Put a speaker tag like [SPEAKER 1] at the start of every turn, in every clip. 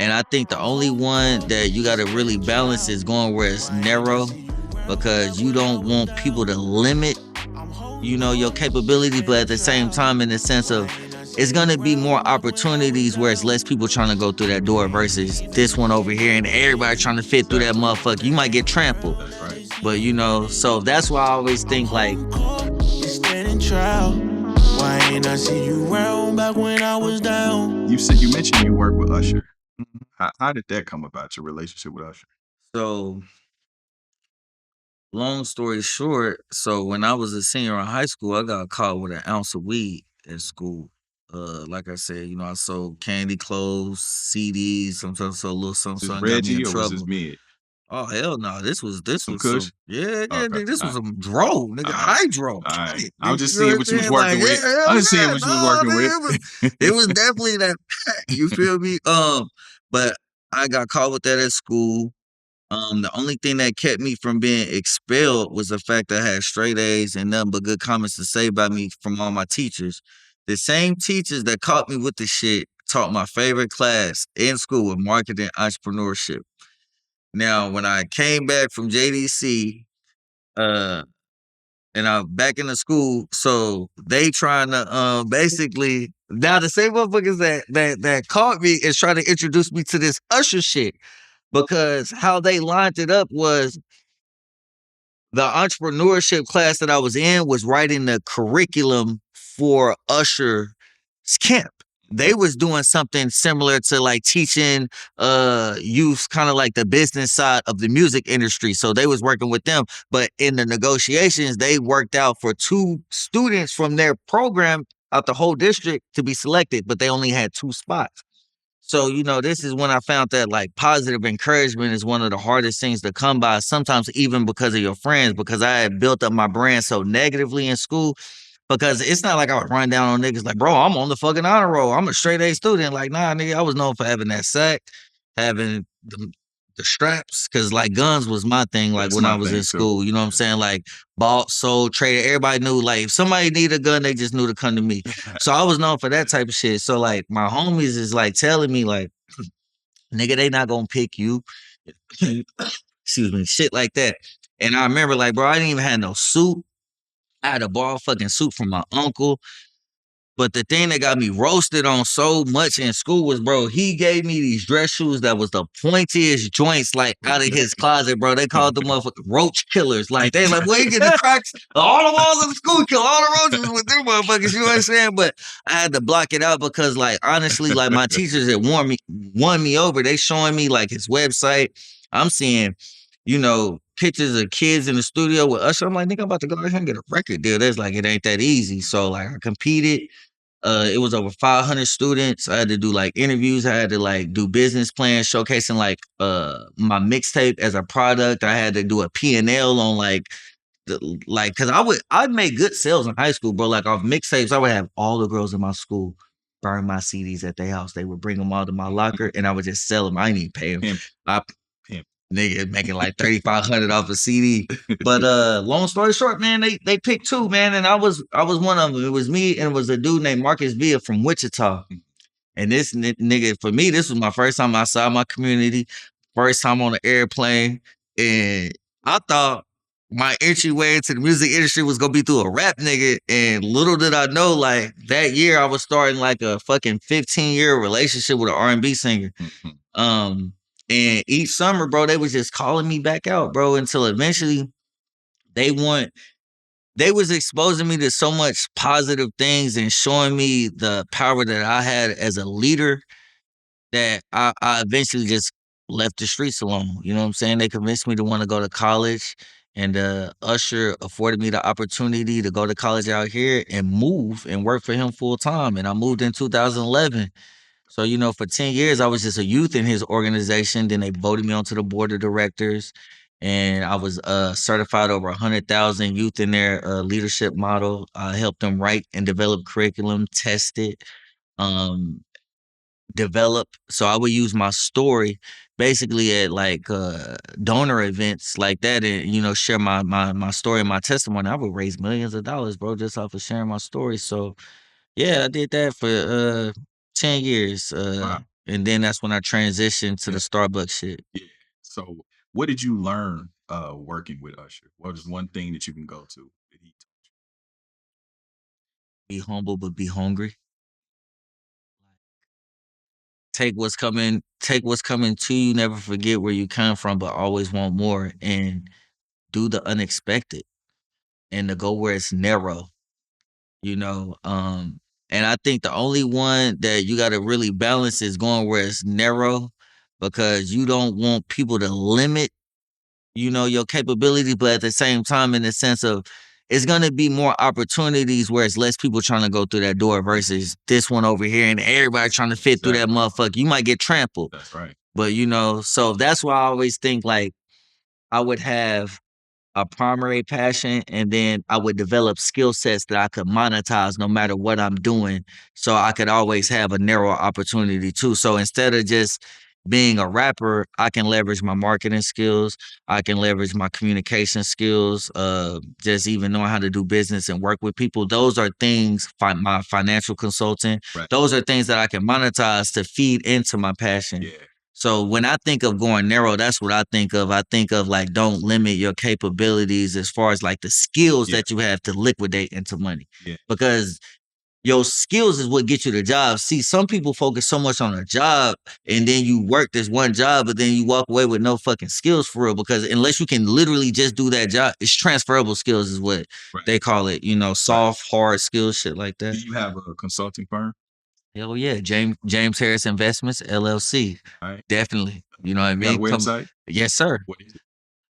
[SPEAKER 1] And I think the only one that you got to really balance is going where it's narrow, because you don't want people to limit, your capability, but at the same time, in the sense of it's gonna be more opportunities where it's less people trying to go through that door versus this one over here and everybody trying to fit through that motherfucker. You might get trampled.
[SPEAKER 2] That's right.
[SPEAKER 1] But so that's why I always think like
[SPEAKER 3] Why ain't I see you around back when I was down?
[SPEAKER 2] You mentioned you work with Usher. How did that come about, your relationship with Usher?
[SPEAKER 1] so long story short, so when I was a senior in high school, I got caught with an ounce of weed in school. Like I said, I sold candy, clothes, CDs, sometimes sold a little something,
[SPEAKER 2] Was
[SPEAKER 1] something got me in
[SPEAKER 2] Reggie or was this
[SPEAKER 1] trouble.
[SPEAKER 2] mid?
[SPEAKER 1] Oh hell no! This
[SPEAKER 2] Some
[SPEAKER 1] was
[SPEAKER 2] kush?
[SPEAKER 1] some yeah,
[SPEAKER 2] Okay.
[SPEAKER 1] nigga, this was
[SPEAKER 2] Alright.
[SPEAKER 1] some dro, nigga,
[SPEAKER 2] Alright.
[SPEAKER 1] hydro.
[SPEAKER 2] Alright.
[SPEAKER 1] Shit,
[SPEAKER 2] I was
[SPEAKER 1] nigga,
[SPEAKER 2] just
[SPEAKER 1] you know
[SPEAKER 2] seeing
[SPEAKER 1] what
[SPEAKER 2] what
[SPEAKER 1] I'm
[SPEAKER 2] you was
[SPEAKER 1] saying?
[SPEAKER 2] working
[SPEAKER 1] Like,
[SPEAKER 2] with.
[SPEAKER 1] yeah,
[SPEAKER 2] I
[SPEAKER 1] hell
[SPEAKER 2] was seeing
[SPEAKER 1] yeah,
[SPEAKER 2] what you was
[SPEAKER 1] no,
[SPEAKER 2] working
[SPEAKER 1] nigga,
[SPEAKER 2] with.
[SPEAKER 1] it was definitely that pack. You feel me? But I got caught with that at school. The only thing that kept me from being expelled was the fact that I had straight A's and nothing but good comments to say about me from all my teachers. The same teachers that caught me with the shit taught my favorite class in school with marketing entrepreneurship. Now, when I came back from JDC, uh, and I'm back in the school, so they trying to basically now the same motherfuckers that caught me is trying to introduce me to this Usher shit, because how they lined it up was the entrepreneurship class that I was in was writing the curriculum for Usher's camp. They was doing something similar to like teaching youth kind of like the business side of the music industry. So they was working with them, but in the negotiations, they worked out for 2 students from their program out the whole district to be selected, but they only had 2 spots. So, this is when I found that like positive encouragement is one of the hardest things to come by, sometimes even because of your friends, because I had built up my brand so negatively in school. Because it's not like I would run down on niggas like, bro, I'm on the fucking honor roll. I'm a straight A student. Like, nah, nigga, I was known for having that sack, having the straps, because like guns was my thing, like
[SPEAKER 2] That's
[SPEAKER 1] when I
[SPEAKER 2] my
[SPEAKER 1] was
[SPEAKER 2] thing
[SPEAKER 1] in
[SPEAKER 2] too.
[SPEAKER 1] school. You know what I'm saying? Like bought, sold, traded. Everybody knew like if somebody needed a gun, they just knew to come to me. So I was known for that type of shit. So like my homies is like telling me like, nigga, they not gonna pick you. Excuse me, shit like that. And I remember like, bro, I didn't even have no suit. I had to borrow fucking suit from my uncle. But the thing that got me roasted on so much in school was, bro, he gave me these dress shoes that was the pointiest joints, like out of his closet, bro. They called them motherfucking roach killers. Like they like, where you get the cracks? All the walls of the school kill all the roaches with them motherfuckers. You know what I'm saying? But I had to block it out because, like, honestly, like my teachers had won me over. They showing me like his website. I'm seeing, pictures of kids in the studio with Usher. I'm like, nigga, I'm about to go out here and get a record deal. That's like, it ain't that easy. So like, I competed. It was over 500 students. I had to do like interviews. I had to like do business plans showcasing like my mixtape as a product. I had to do a P&L on like because I'd make good sales in high school, bro. Like off mixtapes, I would have all the girls in my school burn my CDs at their house. They would bring them all to my locker, and I would just sell them. I didn't even pay them.
[SPEAKER 2] Pimp.
[SPEAKER 1] I
[SPEAKER 2] Pimp.
[SPEAKER 1] Nigga making like 3,500 off a CD. But long story short, man, they picked 2, man, and I was one of them. It was me and it was a dude named Marcus Villa from Wichita. And this nigga, for me, this was my first time outside my community, first time on an airplane, and I thought my entryway into the music industry was gonna be through a rap nigga. And little did I know, like that year, I was starting like a fucking 15-year relationship with an R&B singer. And each summer, bro, they was just calling me back out, bro, until eventually they was exposing me to so much positive things and showing me the power that I had as a leader that I eventually just left the streets alone. You know what I'm saying? They convinced me to want to go to college, and Usher afforded me the opportunity to go to college out here and move and work for him full time. And I moved in 2011. So, for 10 years, I was just a youth in his organization. Then they voted me onto the board of directors. And I was certified over 100,000 youth in their leadership model. I helped them write and develop curriculum, test it, um, develop. So I would use my story basically at like donor events like that, and share my story and my testimony. I would raise millions of dollars, bro, just off of sharing my story. So yeah, I did that for 10 years.
[SPEAKER 2] Wow.
[SPEAKER 1] And then that's when I transitioned to the Starbucks shit.
[SPEAKER 2] Yeah. So what did you learn working with Usher? What is one thing that you can go to that he taught you?
[SPEAKER 1] Be humble, but be hungry. Take what's coming to you. Never forget where you come from, but always want more. And do the unexpected. And to go where it's narrow. You know, and I think the only one that you got to really balance is going where it's narrow, because you don't want people to limit, you know, your capabilities, but at the same time, in the sense of it's gonna be more opportunities where it's less people trying to go through that door versus this one over here and everybody trying to fit through that motherfucker. You might get trampled.
[SPEAKER 2] That's right.
[SPEAKER 1] But you know, so that's why I always think like I would have a primary passion, and then I would develop skill sets that I could monetize no matter what I'm doing. So I could always have a narrow opportunity too. So instead of just being a rapper, I can leverage my marketing skills. I can leverage my communication skills, just even knowing how to do business and work with people. Those are things, my financial consulting,
[SPEAKER 2] Right.
[SPEAKER 1] those are things that I can monetize to feed into my passion.
[SPEAKER 2] Yeah.
[SPEAKER 1] So when I think of going narrow, that's what I think of. I think of like, don't limit your capabilities as far as like the skills that you have to liquidate into money.
[SPEAKER 2] Yeah.
[SPEAKER 1] Because your skills is what gets you the job. See, some people focus so much on a job and then you work this one job, but then you walk away with no fucking skills for real. Because unless you can literally just do that job, it's transferable skills is what they call it. You know, soft, hard skills, shit like that.
[SPEAKER 2] Do you have a consulting firm?
[SPEAKER 1] Hell yeah, James Harris Investments LLC.
[SPEAKER 2] All right.
[SPEAKER 1] Definitely. You know what I
[SPEAKER 2] You got
[SPEAKER 1] mean?
[SPEAKER 2] a website?
[SPEAKER 1] Yes, sir.
[SPEAKER 2] What is it?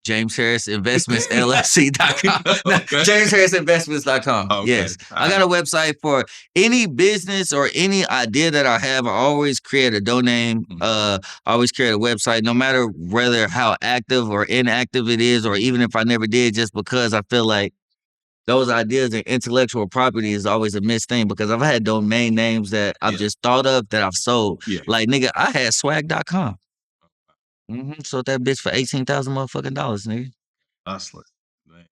[SPEAKER 1] James Harris Investments LLC.com.
[SPEAKER 2] Okay.
[SPEAKER 1] James Harris Investments.com.
[SPEAKER 2] Okay.
[SPEAKER 1] Yes. I got a website for any business or any idea that I have. I always create a domain. I always create a website, no matter whether how active or inactive it is, or even if I never did, just because I feel like those ideas and intellectual property is always a missed thing, because I've had domain names that I've just thought of that I've sold.
[SPEAKER 2] Yeah.
[SPEAKER 1] Like, nigga, I had swag.com. Sold that bitch for $18,000 motherfucking dollars, nigga.
[SPEAKER 2] Hustler. Man.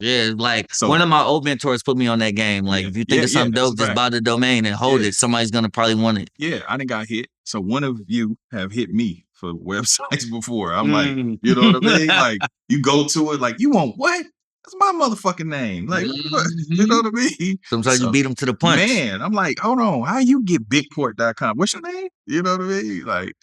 [SPEAKER 1] Yeah, like one of my old mentors put me on that game. Like, if you think of something dope, just buy the domain and hold it. Somebody's gonna probably want it.
[SPEAKER 2] Yeah, I done got hit. So one of you have hit me for websites before. I'm like, you know what I mean? Like, you go to it, like, you want what? That's my motherfucking name. Like, you know what I mean?
[SPEAKER 1] Sometimes you beat them to the punch.
[SPEAKER 2] Man, I'm like, hold on, how you get bigport.com? What's your name? You know what I mean? Like,